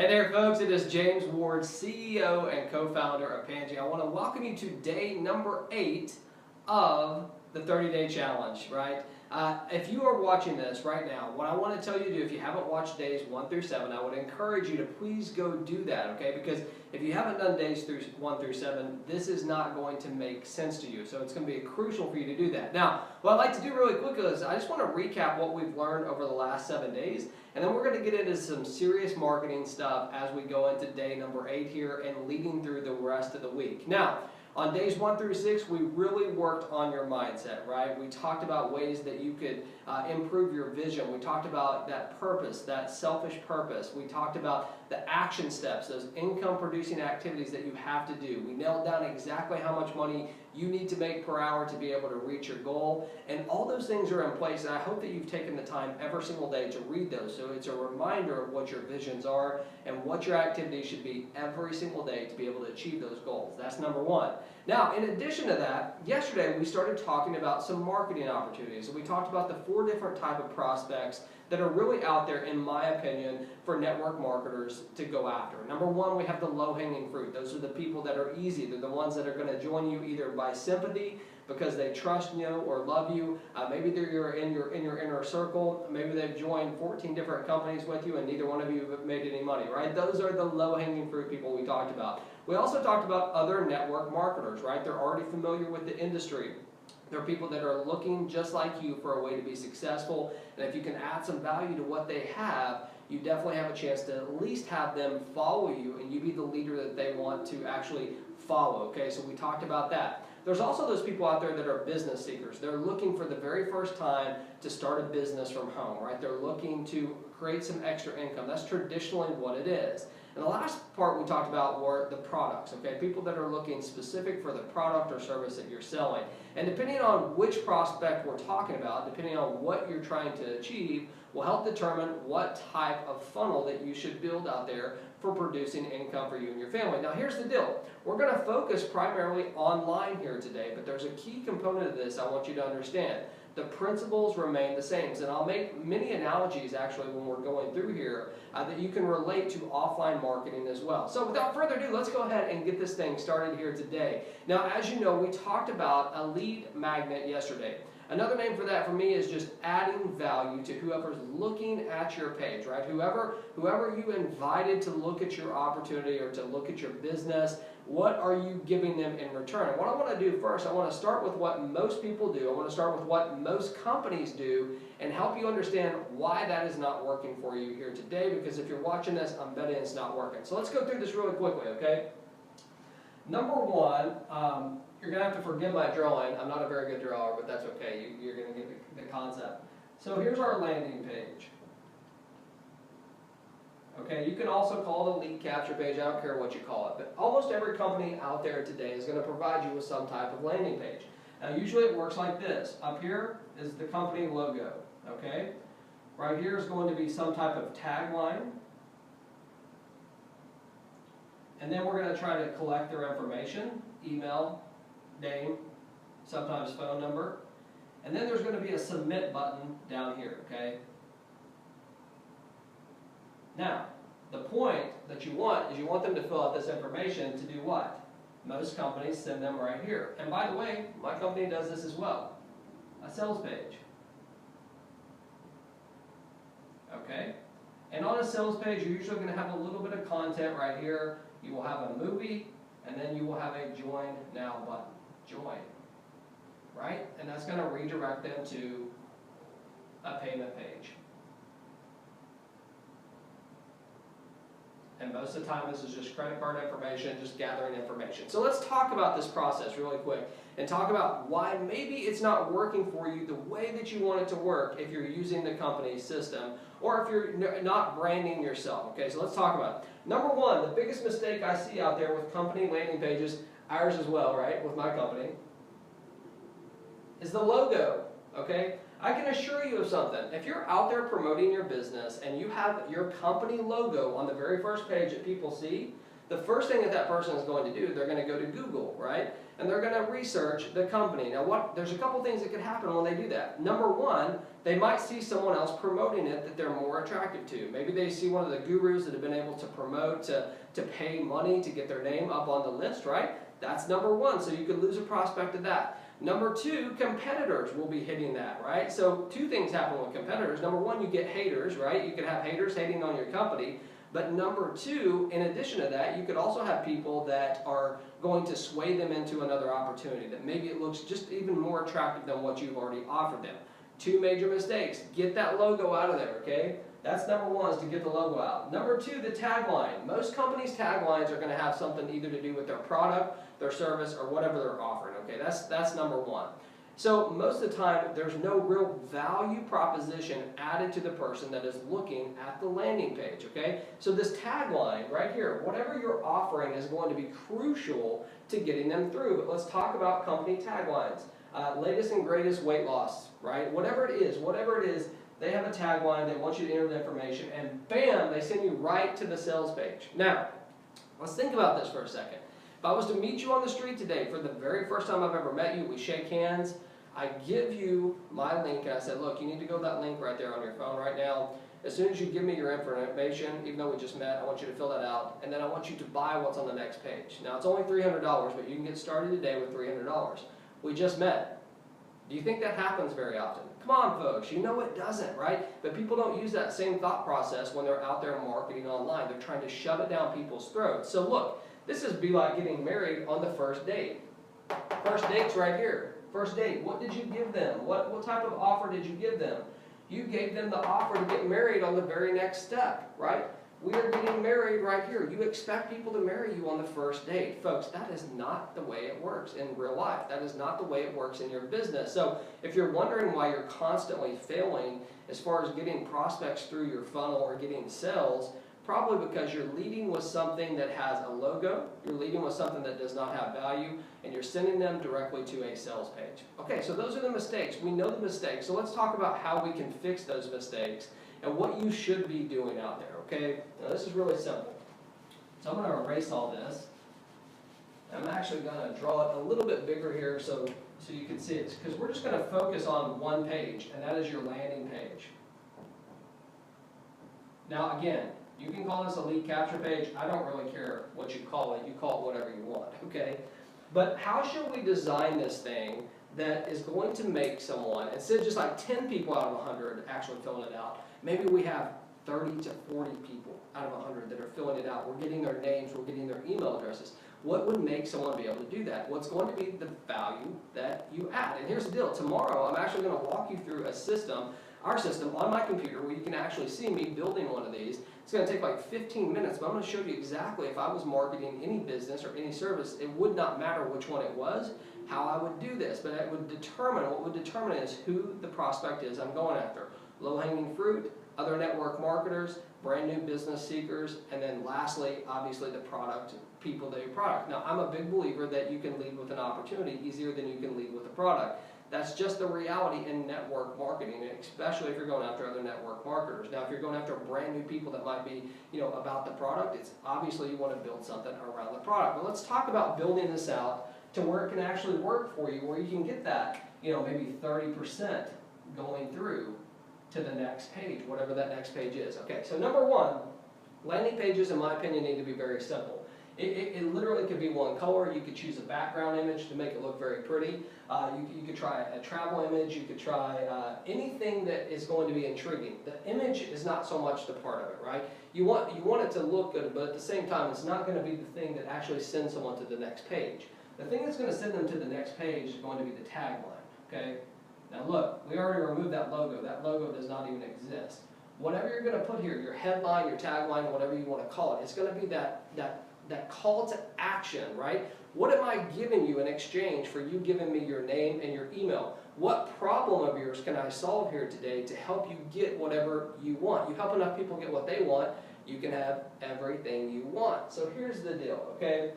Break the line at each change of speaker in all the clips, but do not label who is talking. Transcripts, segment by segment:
Hey there folks, it is James Ward, CEO and co-founder of Pangea. I want to welcome you to day number 8 of the 30-day challenge, right? If you are watching this right now, what I want to tell you to do, if you haven't watched days 1 through 7, I would encourage you to please go do that, okay? Because if you haven't done days 1 through 7, this is not going to make sense to you. So it's going to be crucial for you to do that. Now, what I'd like to do really quickly is I just want to recap what we've learned over the last 7 days, and then we're going to get into some serious marketing stuff as we go into day number 8 here and leading through the rest of the week. Now, on days 1 through 6, we really worked on your mindset, right? We talked about ways that you could improve your vision. We talked about that purpose, that selfish purpose. We talked about the action steps, those income-producing activities that you have to do. We nailed down exactly how much money you need to make per hour to be able to reach your goal. And all those things are in place, and I hope that you've taken the time every single day to read those. So it's a reminder of what your visions are and what your activities should be every single day to be able to achieve those goals. That's number 1. Now, in addition to that, yesterday we started talking about some marketing opportunities. And we talked about the 4 different type of prospects that are really out there, in my opinion, for network marketers to go after. Number 1, we have the low-hanging fruit. Those are the people that are easy. They're the ones that are going to join you either by sympathy, because they trust you or love you. Maybe they're in your inner circle. Maybe they've joined 14 different companies with you and neither one of you have made any money, right? Those are the low-hanging fruit people we talked about. We also talked about other network marketers, right? They're already familiar with the industry. They're people that are looking just like you for a way to be successful, and if you can add some value to what they have, you definitely have a chance to at least have them follow you and you be the leader that they want to actually follow, okay? So we talked about that. There's also those people out there that are business seekers. They're looking for the very first time to start a business from home, right? They're looking to create some extra income. That's traditionally what it is. And the last part we talked about were the products, okay? People that are looking specific for the product or service that you're selling. And depending on which prospect we're talking about, depending on what you're trying to achieve, will help determine what type of funnel that you should build out there for producing income for you and your family. Now here's the deal. We're going to focus primarily online here today, but there's a key component of this I want you to understand. The principles remain the same, and I'll make many analogies actually when we're going through here that you can relate to offline marketing as well. So without further ado, let's go ahead and get this thing started here today. Now, as you know, we talked about a lead magnet yesterday. Another name for that for me is just adding value to whoever's looking at your page, right? Whoever you invited to look at your opportunity or to look at your business, what are you giving them in return? And what I want to do first, I want to start with what most people do. I want to start with what most companies do and help you understand why that is not working for you here today, because if you're watching this, I'm betting it's not working. So let's go through this really quickly, okay? Number 1, you're going to have to forgive my drawing. I'm not a very good drawer, but that's okay. You're going to get the concept. So here's our landing page. Okay, you can also call it a lead capture page. I don't care what you call it. But almost every company out there today is going to provide you with some type of landing page. Now usually it works like this. Up here is the company logo. Okay? Right here is going to be some type of tagline. And then we're going to try to collect their information, email, name, sometimes phone number. And then there's going to be a submit button down here, okay? Now, the point that you want is you want them to fill out this information to do what? Most companies send them right here. And by the way, my company does this as well. A sales page. Okay? And on a sales page, you're usually going to have a little bit of content right here. You will have a movie, and then you will have a join now button. Join. Right? And that's going to redirect them to a payment page. And most of the time this is just credit card information, just gathering information. So let's talk about this process really quick and talk about why maybe it's not working for you the way that you want it to work if you're using the company's system or if you're not branding yourself. Okay, so let's talk about it. Number 1, the biggest mistake I see out there with company landing pages, ours as well, right, with my company, is the logo, okay? I can assure you of something. If you're out there promoting your business and you have your company logo on the very first page that people see, the first thing that person is going to do, they're going to go to Google, right? And they're going to research the company. Now, there's a couple things that could happen when they do that. Number one, they might see someone else promoting it that they're more attracted to. Maybe they see one of the gurus that have been able to promote, to pay money to get their name up on the list, right? That's number one, so you could lose a prospect to that. Number two, competitors will be hitting that, right? So two things happen with competitors. Number one, you get haters, right? You could have haters hating on your company. But number two, in addition to that, you could also have people that are going to sway them into another opportunity that maybe it looks just even more attractive than what you've already offered them. Two major mistakes. Get that logo out of there, okay? That's number one, is to get the logo out. Number two, the tagline. Most companies' taglines are going to have something either to do with their product, their service, or whatever they're offering, okay? That's number one. So most of the time, there's no real value proposition added to the person that is looking at the landing page, okay? So this tagline right here, whatever you're offering is going to be crucial to getting them through. But let's talk about company taglines. Latest and greatest weight loss, right? Whatever it is, they have a tagline, they want you to enter the information, and bam, they send you right to the sales page. Now, let's think about this for a second. If I was to meet you on the street today, for the very first time I've ever met you, we shake hands, I give you my link, and I said, look, you need to go to that link right there on your phone right now. As soon as you give me your information, even though we just met, I want you to fill that out, and then I want you to buy what's on the next page. Now, it's only $300, but you can get started today with $300. We just met. Do you think that happens very often? Come on, folks, you know it doesn't, right? But people don't use that same thought process when they're out there marketing online. They're trying to shove it down people's throats. So look, this is be like getting married on the first date. First date's right here. First date, what did you give them? What type of offer did you give them? You gave them the offer to get married on the very next step, right? We are getting married right here. You expect people to marry you on the first date. Folks, that is not the way it works in real life. That is not the way it works in your business. So if you're wondering why you're constantly failing as far as getting prospects through your funnel or getting sales, probably because you're leading with something that has a logo, you're leading with something that does not have value, and you're sending them directly to a sales page. Okay, so those are the mistakes. We know the mistakes, so let's talk about how we can fix those mistakes and what you should be doing out there, okay? Now this is really simple. So I'm going to erase all this. I'm actually going to draw it a little bit bigger here so you can see it, because we're just going to focus on one page, and that is your landing page. Now again, you can call this a lead capture page. I don't really care what you call it. You call it whatever you want, okay? But how should we design this thing that is going to make someone, instead of just like 10 people out of 100 actually filling it out, maybe we have 30 to 40 people out of 100 that are filling it out. We're getting their names, we're getting their email addresses. What would make someone be able to do that? What's going to be the value that you add? And here's the deal. Tomorrow, I'm actually going to walk you through a system, our system, on my computer where you can actually see me building one of these. It's going to take like 15 minutes, but I'm going to show you exactly if I was marketing any business or any service, it would not matter which one it was, how I would do this, but it would determine, what would determine is who the prospect is I'm going after. Low-hanging fruit, other network marketers, brand new business seekers, and then lastly, obviously the product, people that your product. Now, I'm a big believer that you can lead with an opportunity easier than you can lead with a product. That's just the reality in network marketing, especially if you're going after other network marketers. Now, if you're going after brand new people that might be, about the product, it's obviously you want to build something around the product. But let's talk about building this out to where it can actually work for you, where you can get that, maybe 30% going through to the next page, whatever that next page is. Okay, so number one, landing pages, in my opinion, need to be very simple. It literally could be one color. You could choose a background image to make it look very pretty. You could try a travel image. You could try anything that is going to be intriguing. The image is not so much the part of it, right? You want it to look good, but at the same time, it's not going to be the thing that actually sends someone to the next page. The thing that's going to send them to the next page is going to be the tagline, okay? Now look, we already removed that logo. That logo does not even exist. Whatever you're going to put here, your headline, your tagline, whatever you want to call it, it's going to be that call to action, right? What am I giving you in exchange for you giving me your name and your email? What problem of yours can I solve here today to help you get whatever you want? You help enough people get what they want, you can have everything you want. So here's the deal, okay?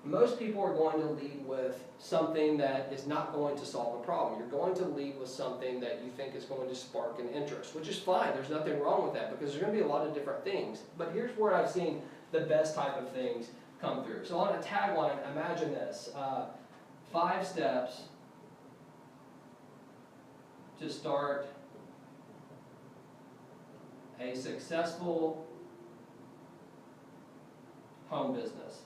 Most people are going to lead with something that is not going to solve a problem. You're going to lead with something that you think is going to spark an interest, which is fine. There's nothing wrong with that because there's going to be a lot of different things. But here's where I've seen the best type of things come through. So on a tagline, imagine this, 5 steps to start a successful home business.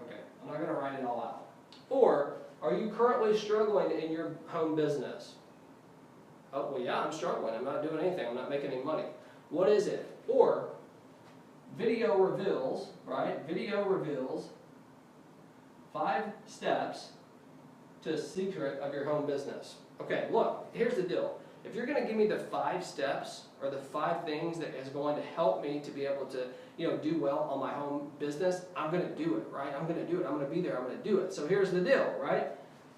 Okay, I'm not going to write it all out. Or, are you currently struggling in your home business? Oh, well, yeah, I'm struggling. I'm not doing anything. I'm not making any money. What is it? Or, video reveals, right? Video reveals 5 steps to a secret of your home business. Okay, look, here's the deal. If you're going to give me the 5 steps or the 5 things that is going to help me to be able to, do well on my home business, I'm going to do it, right? I'm going to do it. I'm going to be there. I'm going to do it. So here's the deal, right?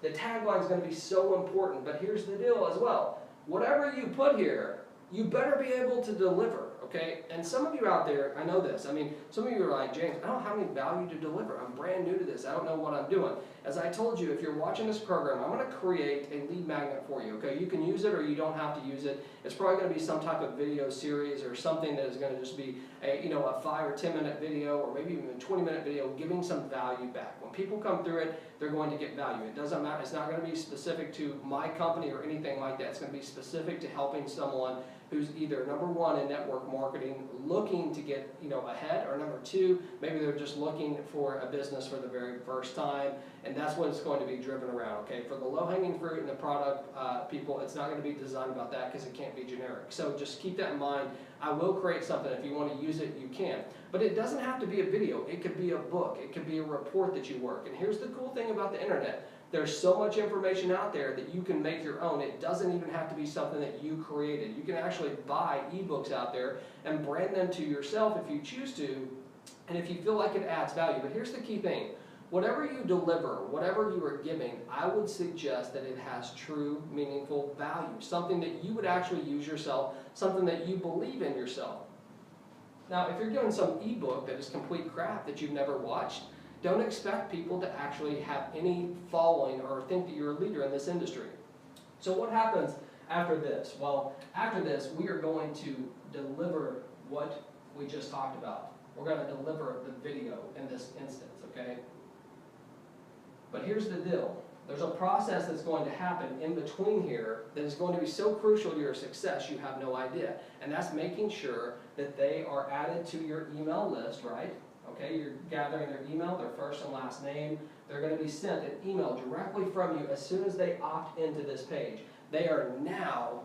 The tagline is going to be so important, but here's the deal as well. Whatever you put here, you better be able to deliver, okay? And some of you out there, I know this. I mean, some of you are like, James, I don't have any value to deliver. I'm brand new to this. I don't know what I'm doing. As I told you, if you're watching this program, I'm going to create a lead magnet for you, okay? You can use it or you don't have to use it. It's probably going to be some type of video series or something that is going to just be a 5 or 10 minute video or maybe even a 20-minute video giving some value back. When people come through it, they're going to get value. It doesn't matter. It's not going to be specific to my company or anything like that. It's going to be specific to helping someone who's either number 1 in network marketing, looking to get ahead, or number 2, maybe they're just looking for a business for the very first time, and that's what it's going to be driven around. Okay, for the low-hanging fruit and the product people, it's not going to be designed about that because it can't be generic. So just keep that in mind. I will create something. If you want to use it, you can. But it doesn't have to be a video. It could be a book. It could be a report that you work. And here's the cool thing about the internet. There's so much information out there that you can make your own. It doesn't even have to be something that you created. You can actually buy ebooks out there and brand them to yourself if you choose to, and if you feel like it adds value. But here's the key thing. Whatever you deliver, whatever you are giving, I would suggest that it has true, meaningful value. Something that you would actually use yourself, something that you believe in yourself. Now, if you're doing some ebook that is complete crap that you've never watched, don't expect people to actually have any following or think that you're a leader in this industry. So what happens after this? Well, after this, we are going to deliver what we just talked about. We're going to deliver the video in this instance, okay? But here's the deal. There's a process that's going to happen in between here that is going to be so crucial to your success you have no idea. And that's making sure that they are added to your email list, right? Okay, you're gathering their email, their first and last name. They're going to be sent an email directly from you as soon as they opt into this page. They are now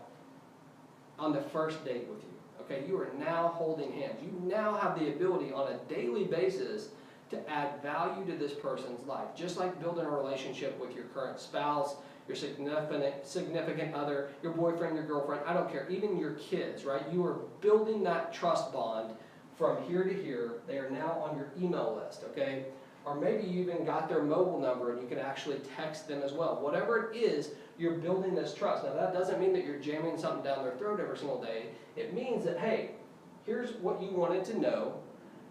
on the first date with you. Okay, you are now holding hands. You now have the ability on a daily basis to add value to this person's life. Just like building a relationship with your current spouse, your significant other, your boyfriend, your girlfriend, I don't care, even your kids, right? You are building that trust bond from here to here. They are now on your email list, okay? Or maybe you even got their mobile number and you can actually text them as well. Whatever it is, you're building this trust. Now that doesn't mean that you're jamming something down their throat every single day. It means that, hey, here's what you wanted to know.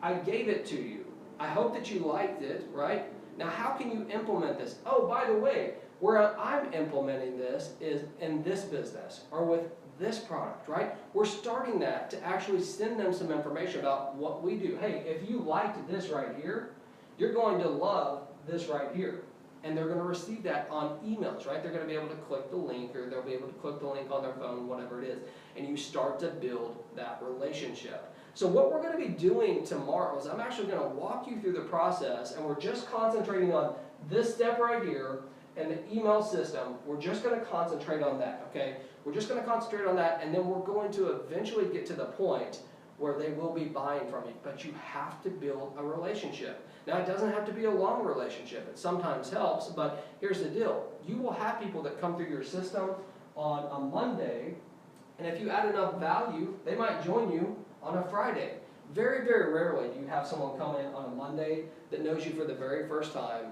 I gave it to you. I hope that you liked it, right? Now how can you implement this? Oh, by the way, where I'm implementing this is in this business or with this product, right? We're starting that to actually send them some information about what we do. Hey, if you liked this right here, you're going to love this right here. And they're going to receive that on emails, right? They're going to be able to click the link, or they'll be able to click the link on their phone, whatever it is. And you start to build that relationship. So what we're going to be doing tomorrow is I'm actually going to walk you through the process, and we're just concentrating on this step right here and the email system. We're just going to concentrate on that, okay? We're just going to concentrate on that, and then we're going to eventually get to the point where they will be buying from you. But you have to build a relationship. Now, it doesn't have to be a long relationship. It sometimes helps, but here's the deal. You will have people that come through your system on a Monday, and if you add enough value, they might join you on a Friday. Very, very rarely do you have someone come in on a Monday that knows you for the very first time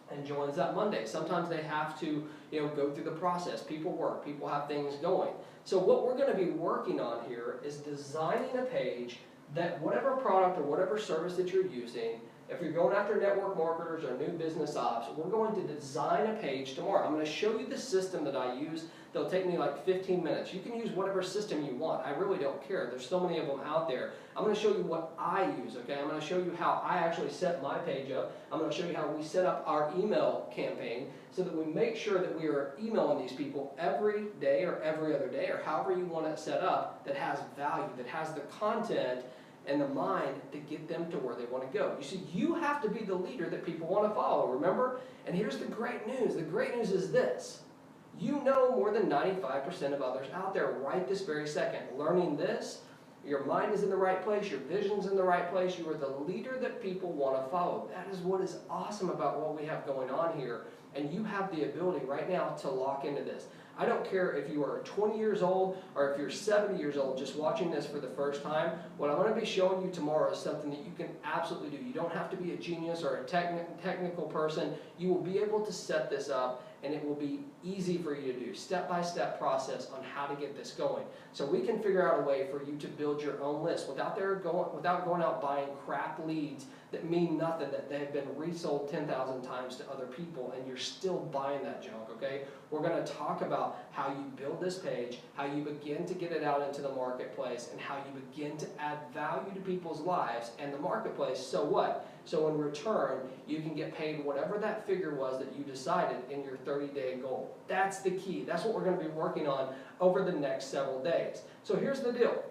and joins that Monday. Sometimes they have to, go through the process. People work. People have things going. So what we're going to be working on here is designing a page that whatever product or whatever service that you're using if you're going after network marketers or new business ops, we're going to design a page tomorrow. I'm going to show you the system that I use. They'll take me like 15 minutes. You can use whatever system you want. I really don't care. There's so many of them out there. I'm going to show you what I use, okay? I'm going to show you how I actually set my page up. I'm going to show you how we set up our email campaign so that we make sure that we are emailing these people every day or every other day or however you want it set up that has value, that has the content and the mind to get them to where they want to go. You see, you have to be the leader that people want to follow, remember? And here's the great news. The great news is this. You know more than 95% of others out there right this very second. Learning this, your mind is in the right place, your vision's in the right place, you are the leader that people want to follow. That is what is awesome about what we have going on here. And you have the ability right now to lock into this. I don't care if you are 20 years old or if you're 70 years old just watching this for the first time. What I'm going to be showing you tomorrow is something that you can absolutely do. You don't have to be a genius or a technical person. You will be able to set this up and it will be easy for you to do. Step-by-step process on how to get this going. So we can figure out a way for you to build your own list without going out buying crap leads that mean nothing, that they have been resold 10,000 times to other people and you're still buying that junk, okay? We're going to talk about how you build this page, how you begin to get it out into the marketplace, and how you begin to add value to people's lives and the marketplace. So what? So in return, you can get paid whatever that figure was that you decided in your 30-day goal. That's the key. That's what we're going to be working on over the next several days. So here's the deal.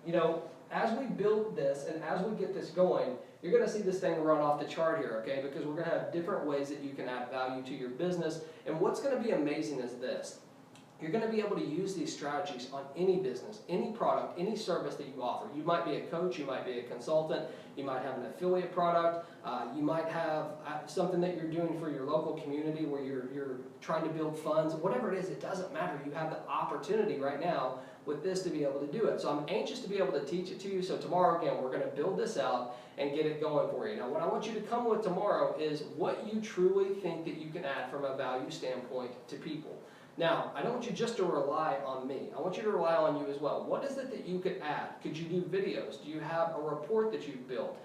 You know, as we build this and as we get this going, you're going to see this thing run off the chart here, okay? Because we're going to have different ways that you can add value to your business. And what's going to be amazing is this. You're going to be able to use these strategies on any business, any product, any service that you offer. You might be a coach, you might be a consultant, you might have an affiliate product, you might have something that you're doing for your local community where you're trying to build funds. Whatever it is, it doesn't matter. You have the opportunity right now with this to be able to do it. So I'm anxious to be able to teach it to you. So tomorrow, again, we're going to build this out and get it going for you. Now, what I want you to come with tomorrow is what you truly think that you can add from a value standpoint to people. Now, I don't want you just to rely on me. I want you to rely on you as well. What is it that you could add? Could you do videos? Do you have a report that you've built?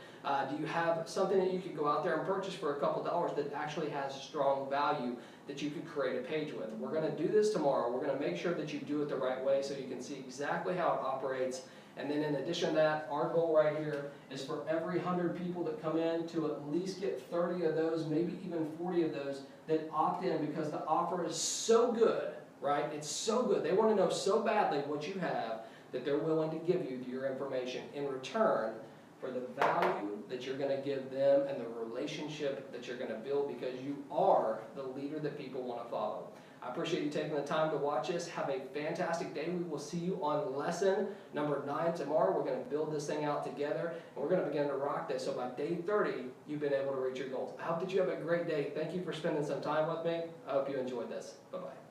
Do you have something that you could go out there and purchase for a couple dollars that actually has strong value that you could create a page with? We're going to do this tomorrow. We're going to make sure that you do it the right way so you can see exactly how it operates. And then in addition to that, our goal right here is for every 100 people that come in to at least get 30 of those, maybe even 40 of those that opt in because the offer is so good, right? It's so good. They want to know so badly what you have that they're willing to give you your information in return for the value that you're going to give them and the relationship that you're going to build because you are the leader that people want to follow. I appreciate you taking the time to watch this. Have a fantastic day. We will see you on lesson number 9 tomorrow. We're going to build this thing out together, and we're going to begin to rock this. So by day 30, you've been able to reach your goals. I hope that you have a great day. Thank you for spending some time with me. I hope you enjoyed this. Bye-bye.